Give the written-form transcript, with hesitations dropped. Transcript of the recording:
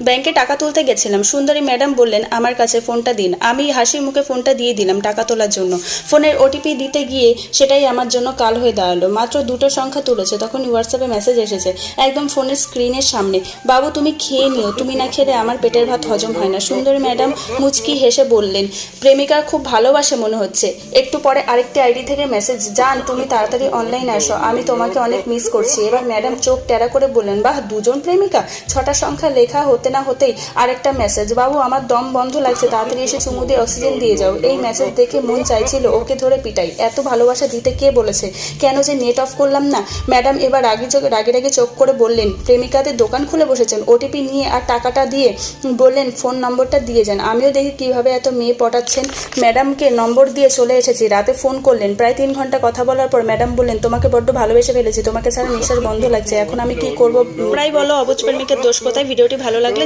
ব্যাংকে টাকা তুলতে গেছিলাম। সুন্দরী ম্যাডাম বললেন আমার কাছে ফোনটা দিন। আমি হাসি মুখে ফোনটা দিয়ে দিলাম টাকা তোলার জন্য। ফোনের ওটিপি দিতে গিয়ে সেটাই আমার জন্য কাল হয়ে দাঁড়ালো। মাত্র দুটো সংখ্যা তুলেছে, তখন হোয়াটসঅ্যাপে মেসেজ এসেছে একদম ফোনের স্ক্রিনের সামনে, বাবু তুমি খেয়ে নিও, তুমি না খেলে আমার পেটের ভাত হজম হয় না। সুন্দরী ম্যাডাম মুচকি হেসে বললেন প্রেমিকা খুব ভালোবাসে মনে হচ্ছে। একটু পরে আরেকটি আইডি থেকে মেসেজ, জান তুমি তাড়াতাড়ি অনলাইন আসো, আমি তোমাকে অনেক মিস করছি। এবার ম্যাডাম চোখ টেরা করে বললেন বাহ, দুজন প্রেমিকা। ছটা সংখ্যা লেখা হতে না হতেই আরেকটা মেসেজ, বাবু আমার দম বন্ধ লাগছে, তাড়াতাড়ি এসে চুমু দিয়ে অক্সিজেন দিয়ে যাও। এই মেসেজ দেখে মন চাইছিল ওকে ধরে পিটাই। এত ভালোবাসা দিতে কে বলেছে? কেন যে নেট অফ করলাম না। ম্যাডাম এবার রাগে চোখ করে বললেন প্রেমিকাদের দোকান খুলে বসেছেন। ওটিপি নিয়ে আর টাকাটা দিয়ে বললেন ফোন নম্বরটা দিয়ে যান, আমিও দেখি কিভাবে এত মেয়ে পটাচ্ছেন। ম্যাডামকে নম্বর দিয়ে চলে এসেছি। রাতে ফোন করলেন, প্রায় 3 ঘন্টা কথা বলার পর ম্যাডাম বললেন তোমাকে বড্ড ভালোবেসে ফেলেছি, তোমাকে ছাড়া নিঃশ্বাস বন্ধ লাগছে, এখন আমি কি করবো? প্রায় বলো অবুঝ প্রেমিকের দোষ কোথায়? ভিডিওটি ভালো লাগলে